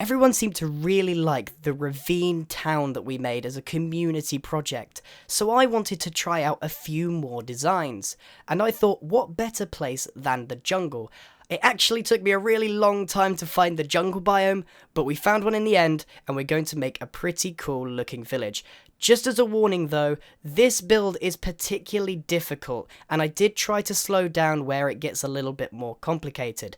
Everyone seemed to really like the ravine town that we made as a community project, so I wanted to try out a few more designs, and I thought what better place than the jungle. It actually took me a really long time to find the jungle biome, but we found one in the end, and we're going to make a pretty cool looking village. Just as a warning though, this build is particularly difficult, and I did try to slow down where it gets a little bit more complicated.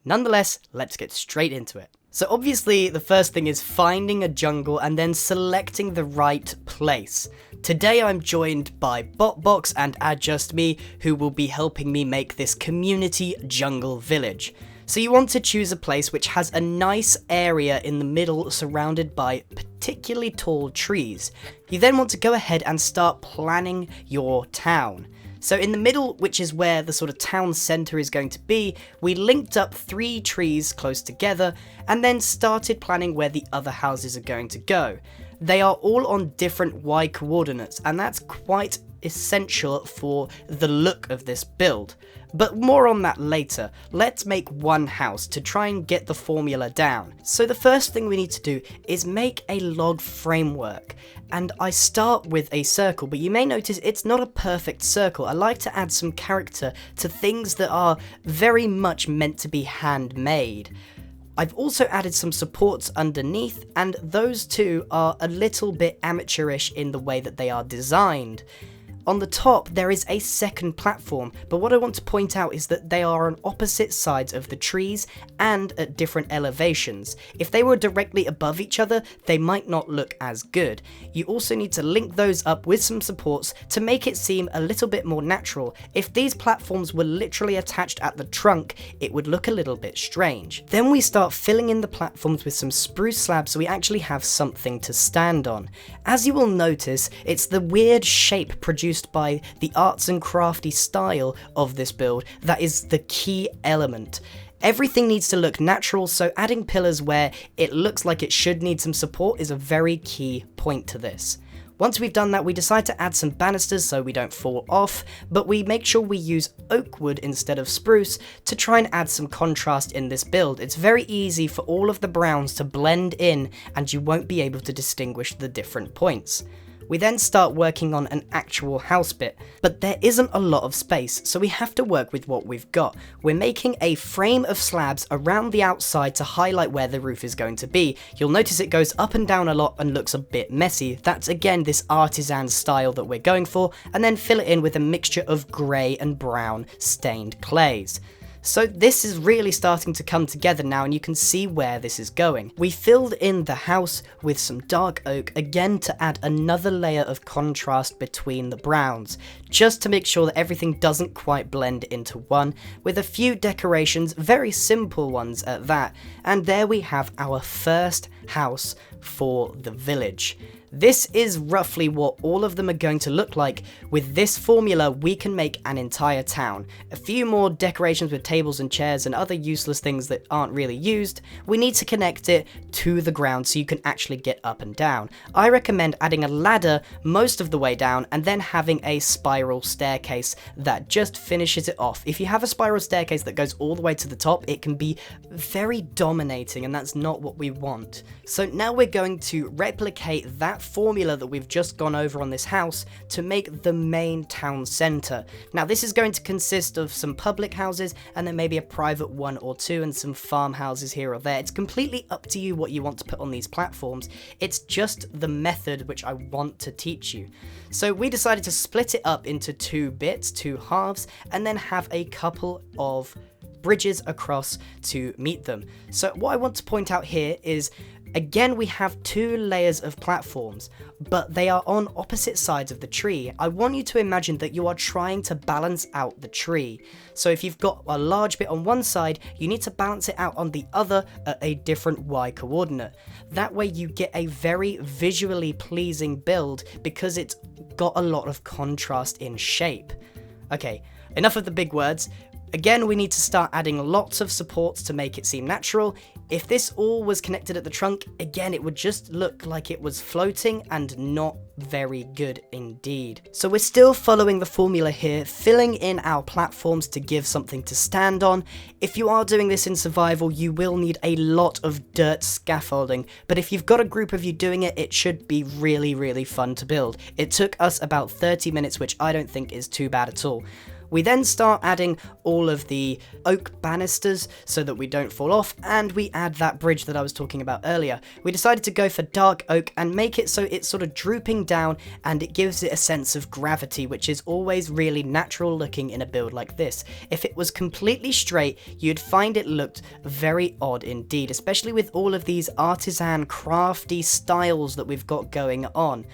Nonetheless, let's get straight into it. So obviously, the first thing is finding a jungle and then selecting the right place. Today I'm joined by Botbox and AdjustMe, who will be helping me make this community jungle village. So you want to choose a place which has a nice area in the middle surrounded by particularly tall trees. You then want to go ahead and start planning your town. So in the middle, which is where the sort of town centre is going to be, we linked up 3 trees close together and then started planning where the other houses are going to go. They are all on different Y coordinates, and that's quite essential for the look of this build. But more on that later. Let's make one house to try and get the formula down. So the first thing we need to do is make a log framework. And I start with a circle, but you may notice it's not a perfect circle. I like to add some character to things that are very much meant to be handmade. I've also added some supports underneath, and those two are a little bit amateurish in the way that they are designed. On the top, there is a second platform, but what I want to point out is that they are on opposite sides of the trees and at different elevations. If they were directly above each other, they might not look as good. You also need to link those up with some supports to make it seem a little bit more natural. If these platforms were literally attached at the trunk, it would look a little bit strange. Then we start filling in the platforms with some spruce slabs so we actually have something to stand on. As you will notice, it's the weird shape produced by the arts and crafty style of this build that is the key element. Everything needs to look natural, so adding pillars where it looks like it should need some support is a very key point to this. Once we've done that, we decide to add some banisters so we don't fall off, but we make sure we use oak wood instead of spruce to try and add some contrast in this build. It's very easy for all of the browns to blend in and you won't be able to distinguish the different points. We then start working on an actual house bit, but there isn't a lot of space, so we have to work with what we've got. We're making a frame of slabs around the outside to highlight where the roof is going to be. You'll notice it goes up and down a lot and looks a bit messy. That's again this artisan style that we're going for, and then fill it in with a mixture of grey and brown stained clays. So this is really starting to come together now, and you can see where this is going. We filled in the house with some dark oak, again to add another layer of contrast between the browns, just to make sure that everything doesn't quite blend into one, with a few decorations, very simple ones at that, and there we have our first house for the village. This is roughly what all of them are going to look like. With this formula, we can make an entire town. A few more decorations with tables and chairs and other useless things that aren't really used. We need to connect it to the ground so you can actually get up and down. I recommend adding a ladder most of the way down and then having a spiral staircase that just finishes it off. If you have a spiral staircase that goes all the way to the top, it can be very dominating, and that's not what we want. So now we're going to replicate that formula that we've just gone over on this house to make the main town centre. Now this is going to consist of some public houses and then maybe a private one or two and some farmhouses here or there. It's completely up to you what you want to put on these platforms. It's just the method which I want to teach you. So we decided to split it up into 2 bits, 2 halves, and then have a couple of bridges across to meet them. So what I want to point out here is, again, we have 2 layers of platforms, but they are on opposite sides of the tree. I want you to imagine that you are trying to balance out the tree. So if you've got a large bit on one side, you need to balance it out on the other at a different Y coordinate. That way you get a very visually pleasing build because it's got a lot of contrast in shape. Okay, enough of the big words. Again, we need to start adding lots of supports to make it seem natural. If this all was connected at the trunk, again, it would just look like it was floating and not very good indeed. So we're still following the formula here, filling in our platforms to give something to stand on. If you are doing this in survival, you will need a lot of dirt scaffolding, but if you've got a group of you doing it, it should be really, really fun to build. It took us about 30 minutes, which I don't think is too bad at all. We then start adding all of the oak banisters so that we don't fall off, and we add that bridge that I was talking about earlier. We decided to go for dark oak and make it so it's sort of drooping down and it gives it a sense of gravity, which is always really natural looking in a build like this. If it was completely straight, you'd find it looked very odd indeed, especially with all of these artisan crafty styles that we've got going on.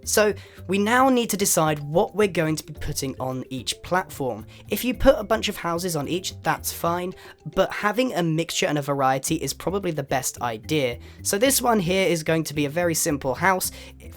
So we now need to decide what we're going to be putting on each platform. If you put a bunch of houses on each, that's fine, but having a mixture and a variety is probably the best idea. So this one here is going to be a very simple house,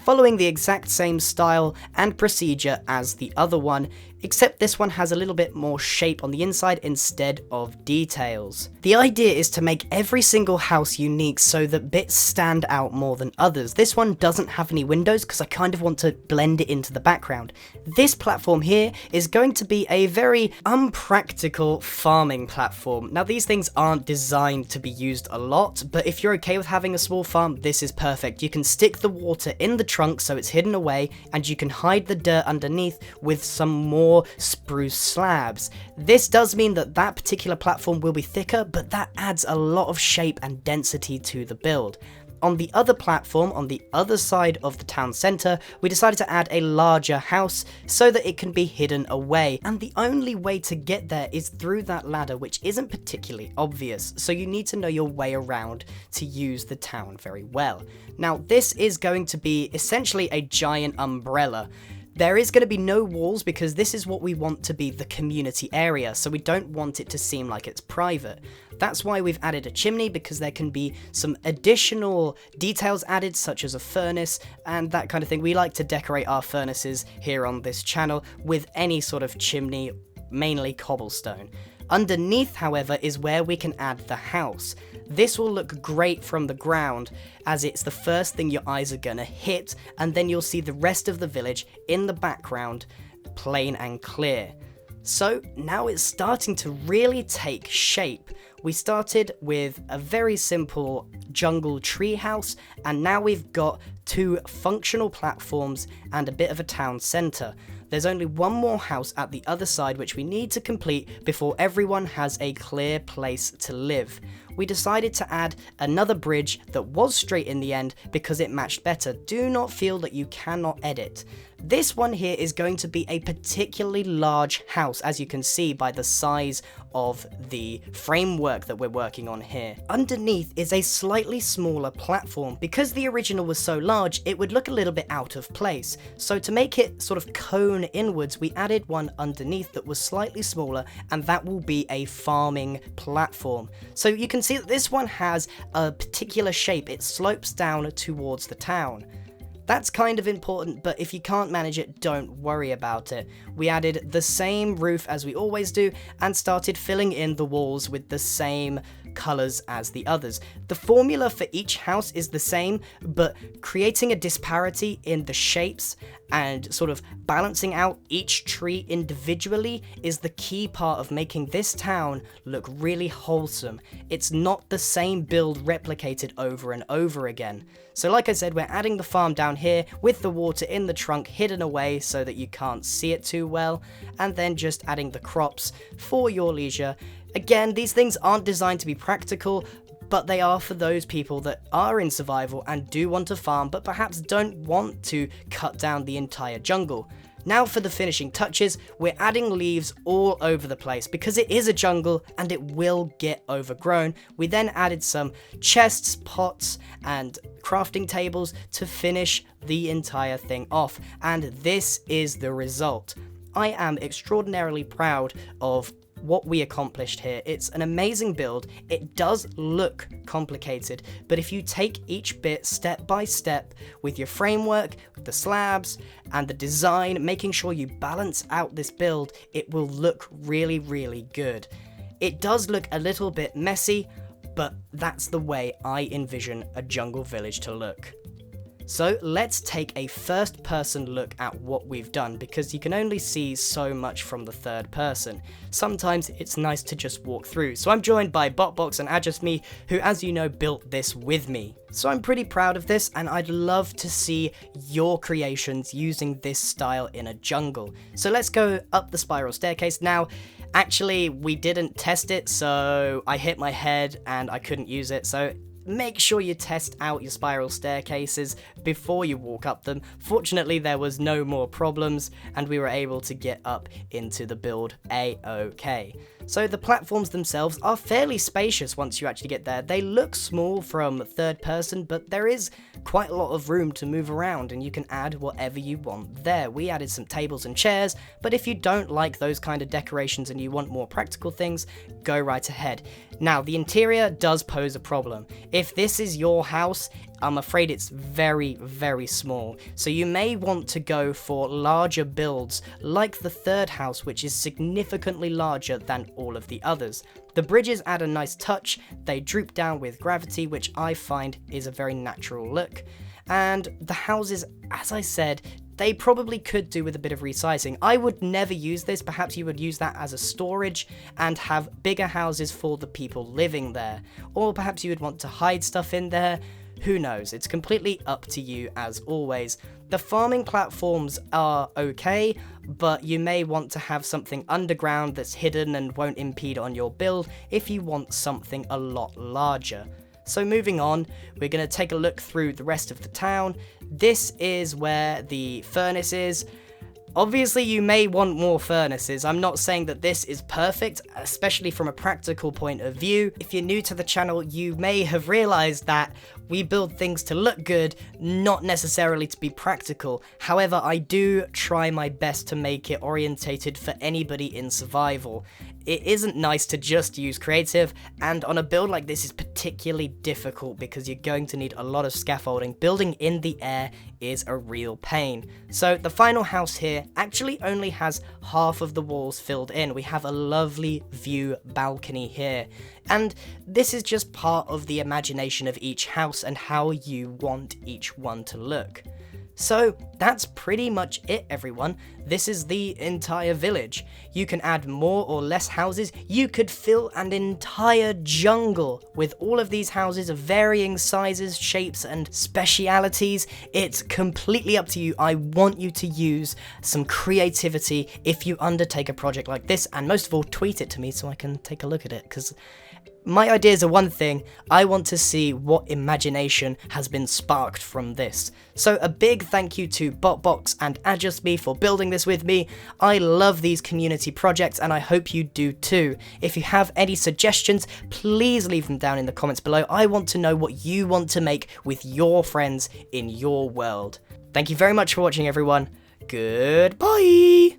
following the exact same style and procedure as the other one, except this one has a little bit more shape on the inside instead of details. The idea is to make every single house unique so that bits stand out more than others. This one doesn't have any windows because I kind of want to blend it into the background. This platform here is going to be a very unpractical farming platform. Now these things aren't designed to be used a lot, but if you're okay with having a small farm, this is perfect. You can stick the water in the trunk so it's hidden away, and you can hide the dirt underneath with some more spruce slabs. This does mean that that particular platform will be thicker, but that adds a lot of shape and density to the build. On the other platform, on the other side of the town centre, we decided to add a larger house so that it can be hidden away, and the only way to get there is through that ladder, which isn't particularly obvious, so you need to know your way around to use the town very well. Now this is going to be essentially a giant umbrella. There is going to be no walls because this is what we want to be the community area, so we don't want it to seem like it's private. That's why we've added a chimney, because there can be some additional details added, such as a furnace and that kind of thing. We like to decorate our furnaces here on this channel with any sort of chimney, mainly cobblestone. Underneath, however, is where we can add the house. This will look great from the ground, as it's the first thing your eyes are gonna hit, and then you'll see the rest of the village in the background, plain and clear. So now it's starting to really take shape. We started with a very simple jungle tree house, and now we've got 2 functional platforms and a bit of a town centre. There's only one more house at the other side which we need to complete before everyone has a clear place to live. We decided to add another bridge that was straight in the end because it matched better. Do not feel that you cannot edit. This one here is going to be a particularly large house, as you can see by the size of the framework that we're working on here. Underneath is a slightly smaller platform. Because the original was so large, it would look a little bit out of place. So to make it sort of cone inwards, we added one underneath that was slightly smaller, and that will be a farming platform. So you can see that this one has a particular shape. It slopes down towards the town. That's kind of important, but if you can't manage it, don't worry about it. We added the same roof as we always do and started filling in the walls with the same colours as the others. The formula for each house is the same, but creating a disparity in the shapes and sort of balancing out each tree individually is the key part of making this town look really wholesome. It's not the same build replicated over and over again. So like I said, we're adding the farm down here with the water in the trunk hidden away so that you can't see it too well, and then just adding the crops for your leisure. Again, these things aren't designed to be practical, but they are for those people that are in survival and do want to farm, but perhaps don't want to cut down the entire jungle. Now for the finishing touches, we're adding leaves all over the place because it is a jungle and it will get overgrown. We then added some chests, pots, and crafting tables to finish the entire thing off, and this is the result. I am extraordinarily proud of what we accomplished here. It's an amazing build. It does look complicated, but if you take each bit step by step with your framework, with the slabs, and the design, making sure you balance out this build, it will look really, really good. It does look a little bit messy, but that's the way I envision a jungle village to look. So let's take a first person look at what we've done, because you can only see so much from the third person. Sometimes it's nice to just walk through. So I'm joined by Botbox and Ajasme, who, as you know, built this with me. So I'm pretty proud of this, and I'd love to see your creations using this style in a jungle. So let's go up the spiral staircase. Now, actually, we didn't test it, so I hit my head and I couldn't use it, so make sure you test out your spiral staircases before you walk up them. Fortunately, there was no more problems, and we were able to get up into the build a-okay. So the platforms themselves are fairly spacious once you actually get there. They look small from third person, but there is quite a lot of room to move around, and you can add whatever you want there. We added some tables and chairs, but if you don't like those kind of decorations and you want more practical things, go right ahead. Now, the interior does pose a problem. If this is your house, I'm afraid it's very, very small. So you may want to go for larger builds, like the third house, which is significantly larger than all of the others. The bridges add a nice touch. They droop down with gravity, which I find is a very natural look. And the houses, as I said, they probably could do with a bit of resizing. I would never use this. Perhaps you would use that as a storage and have bigger houses for the people living there. Or perhaps you would want to hide stuff in there. Who knows? It's completely up to you, as always. The farming platforms are okay, but you may want to have something underground that's hidden and won't impede on your build if you want something a lot larger. So moving on, we're going to take a look through the rest of the town. This is where the furnace is. Obviously, you may want more furnaces. I'm not saying that this is perfect, especially from a practical point of view. If you're new to the channel, you may have realized that we build things to look good, not necessarily to be practical. However, I do try my best to make it orientated for anybody in survival. It isn't nice to just use creative, and on a build like this is particularly difficult because you're going to need a lot of scaffolding. Building in the air is a real pain. So the final house here actually only has half of the walls filled in. We have a lovely view balcony here, and this is just part of the imagination of each house and how you want each one to look. So that's pretty much it, everyone. This is the entire village. You can add more or less houses. You could fill an entire jungle with all of these houses of varying sizes, shapes, and specialities. It's completely up to you. I want you to use some creativity if you undertake a project like this, and most of all, tweet it to me so I can take a look at it, because my ideas are one thing. I want to see what imagination has been sparked from this. So a big thank you to Botbox and Ajasme for building this with me. I love these community projects, and I hope you do too. If you have any suggestions, please leave them down in the comments below. I want to know what you want to make with your friends in your world. Thank you very much for watching, everyone. Goodbye!